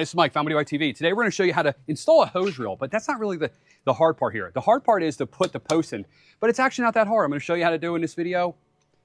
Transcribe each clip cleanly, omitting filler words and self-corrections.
This is Mike, Family TV. Today we're going to show you how to install a hose reel, but that's not really the hard part here. The hard part is to put the post in, but it's actually not that hard. I'm going to show you how to do in this video.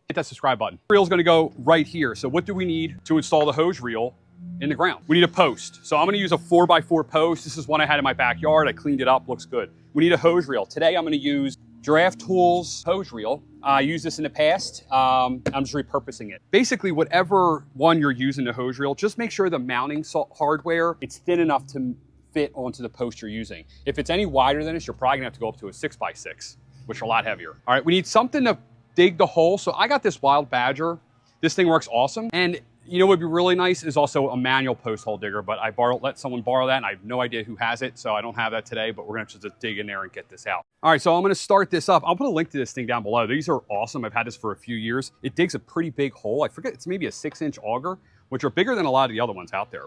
Hit that subscribe button. The reel is going to go right here. So what do we need to install the hose reel in the ground? We need a post. So I'm going to use a 4x4 post. This is one I had in my backyard. I cleaned it up, looks good. We need a hose reel. Today I'm going to use Giraffe Tools hose reel. I used this in the past. I'm just repurposing it. Basically, whatever one you're using the hose reel, just make sure the mounting hardware, it's thin enough to fit onto the post you're using. If it's any wider than this, you're probably gonna have to go up to a 6x6, which are a lot heavier. All right, we need something to dig the hole. So I got this Wild Badger. This thing works awesome. And you know what would be really nice is also a manual post hole digger, but I let someone borrow that and I have no idea who has it, so I don't have that today, but we're gonna have to just dig in there and get this out. All right, so I'm gonna start this up. I'll put a link to this thing down below. These are awesome. I've had this for a few years. It digs a pretty big hole. I forget, it's maybe a 6-inch auger, which are bigger than a lot of the other ones out there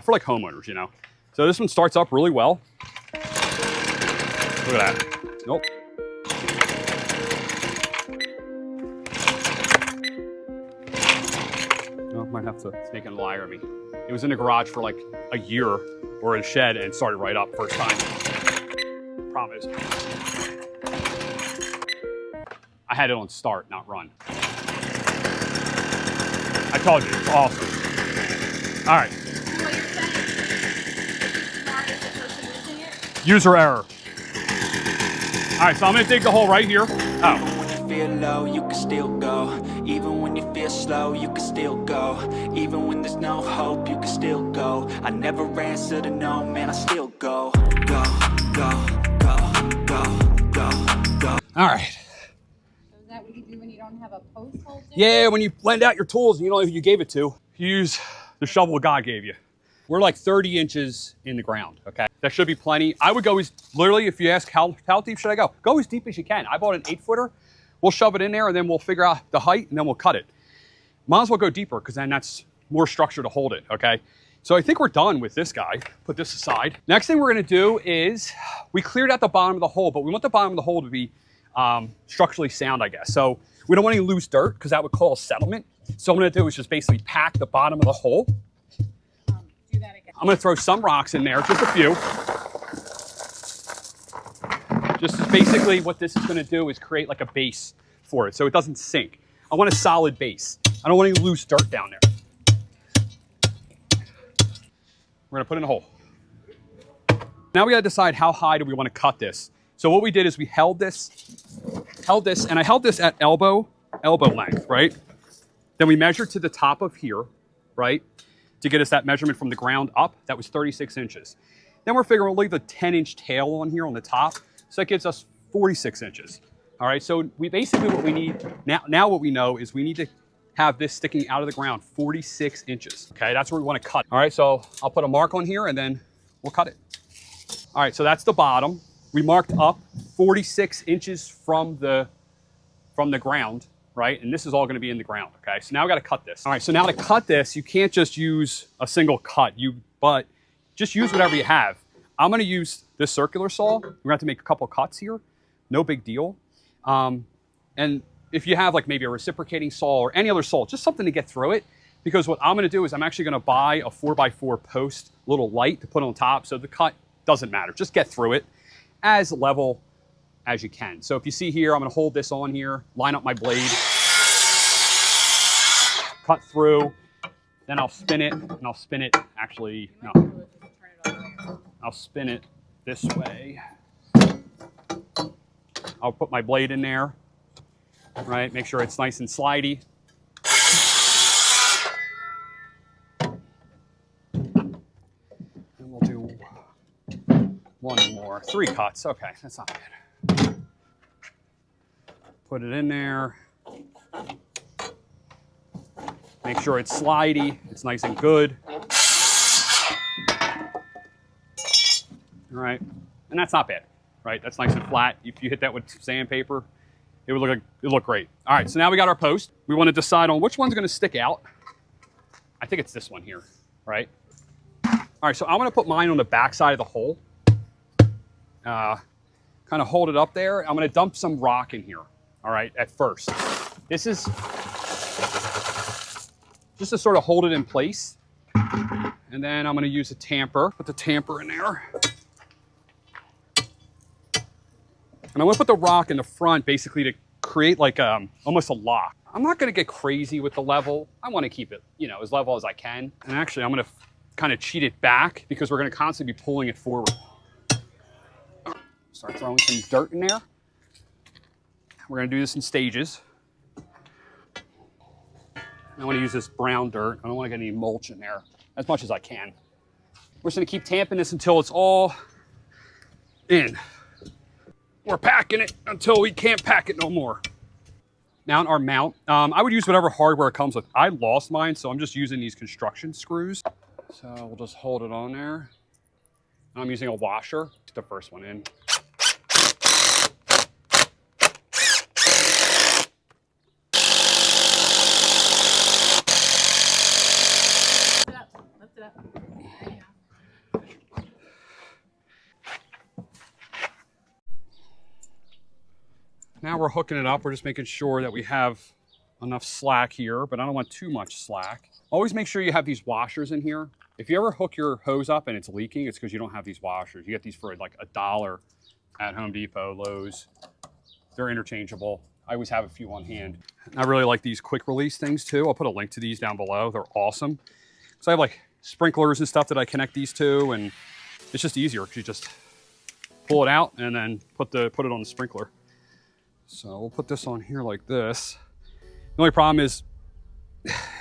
for like homeowners, you know. So this one starts up really well. Look at that. Nope. Might have to, it's making a liar of me. It was in the garage for like a year or in a shed and started right up first time. Problem is, I had it on start, not run. I told you, it's awesome. All right. User error. All right, so I'm gonna dig the hole right here. Oh. Feel low, you can still go. Even when you feel slow, you can still go. Even when there's no hope, you can still go. I never answer to no, man, I still go. Go, go, go, go, go, go. All right. So is that what you do when you don't have a post hole digger? Yeah, when you blend out your tools and you don't know who you gave it to, you use the shovel God gave you. We're like 30 inches in the ground, okay? That should be plenty. I would go as, literally, if you ask how deep should I go as deep as you can. I bought an 8-footer. We'll shove it in there and then we'll figure out the height and then we'll cut it. Might as well go deeper because then that's more structure to hold it, okay? So I think we're done with this guy. Put this aside. Next thing we're gonna do is, we cleared out the bottom of the hole, but we want the bottom of the hole to be structurally sound, I guess. So we don't want any loose dirt because that would cause settlement. So what I'm gonna do is just basically pack the bottom of the hole. Do that again. I'm gonna throw some rocks in there, just a few. Just basically what this is gonna do is create like a base for it so it doesn't sink. I want a solid base. I don't want any loose dirt down there. We're gonna put in a hole. Now we gotta decide how high do we wanna cut this. So what we did is we held this, and I held this at elbow length, right? Then we measured to the top of here, right? To get us that measurement from the ground up, that was 36 inches. Then we're figuring we'll leave a 10-inch tail on here on the top. So that gives us 46 inches. All right, so we basically what we need, now what we know is we need to have this sticking out of the ground 46 inches. Okay, that's where we want to cut. All right, so I'll put a mark on here and then we'll cut it. All right, so that's the bottom. We marked up 46 inches from the ground, right? And this is all gonna be in the ground, okay? So now we gotta cut this. All right, so now to cut this, you can't just use a single cut, but just use whatever you have. I'm gonna use this circular saw. We're gonna have to make a couple cuts here. No big deal. And if you have like maybe a reciprocating saw or any other saw, just something to get through it. Because what I'm gonna do is I'm actually gonna buy a 4x4 post, little light to put on top. So the cut doesn't matter. Just get through it as level as you can. So if you see here, I'm gonna hold this on here, line up my blade, cut through, then I'll spin it, and I'll spin it, actually, no. I'll spin it this way. I'll put my blade in there, right? Make sure it's nice and slidey. And we'll do one more, 3 cuts. Okay, that's not bad. Put it in there. Make sure it's slidey, it's nice and good. All right, and that's not bad, right? That's nice and flat. If you hit that with sandpaper, it would look great. All right, so now we got our post. We want to decide on which one's going to stick out. I think it's this one here, right? All right, so I'm going to put mine on the back side of the hole. Kind of hold it up there. I'm going to dump some rock in here, all right, at first. This is just to sort of hold it in place. And then I'm gonna use a tamper, put the tamper in there. And I'm gonna put the rock in the front basically to create like almost a lock. I'm not gonna get crazy with the level. I wanna keep it, you know, as level as I can. And actually I'm gonna kind of cheat it back because we're gonna constantly be pulling it forward. Start throwing some dirt in there. We're gonna do this in stages. I wanna use this brown dirt. I don't wanna get any mulch in there as much as I can. We're just gonna keep tamping this until it's all in. We're packing it until we can't pack it no more. Mount our mount. I would use whatever hardware it comes with. I lost mine, so I'm just using these construction screws. So we'll just hold it on there. I'm using a washer. Get the first one in. Lift it up. Now we're hooking it up. We're just making sure that we have enough slack here, but I don't want too much slack. Always make sure you have these washers in here. If you ever hook your hose up and it's leaking, it's because you don't have these washers. You get these for like $1 at Home Depot, Lowe's. They're interchangeable. I always have a few on hand. I really like these quick release things too. I'll put a link to these down below. They're awesome. So I have like sprinklers and stuff that I connect these to, and it's just easier because you just pull it out and then put it on the sprinkler. So we'll put this on here like this. The only problem is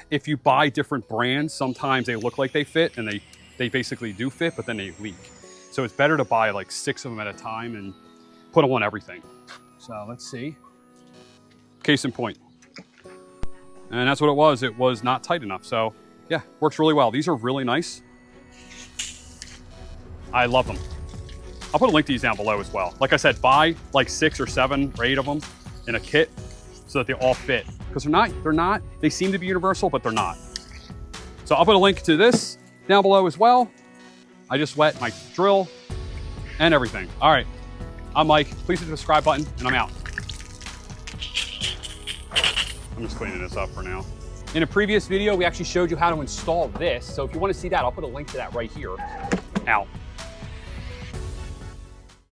if you buy different brands, sometimes they look like they fit and they basically do fit, but then they leak. So it's better to buy like 6 of them at a time and put them on everything. So let's see. Case in point. And that's what it was. It was not tight enough. So yeah, works really well. These are really nice. I love them. I'll put a link to these down below as well. Like I said, buy like 6 or 7 or 8 of them in a kit so that they all fit. Because they seem to be universal, but they're not. So I'll put a link to this down below as well. I just wet my drill and everything. All right, I'm Mike. Please hit the subscribe button and I'm out. I'm just cleaning this up for now. In a previous video, we actually showed you how to install this. So if you want to see that, I'll put a link to that right here. Out.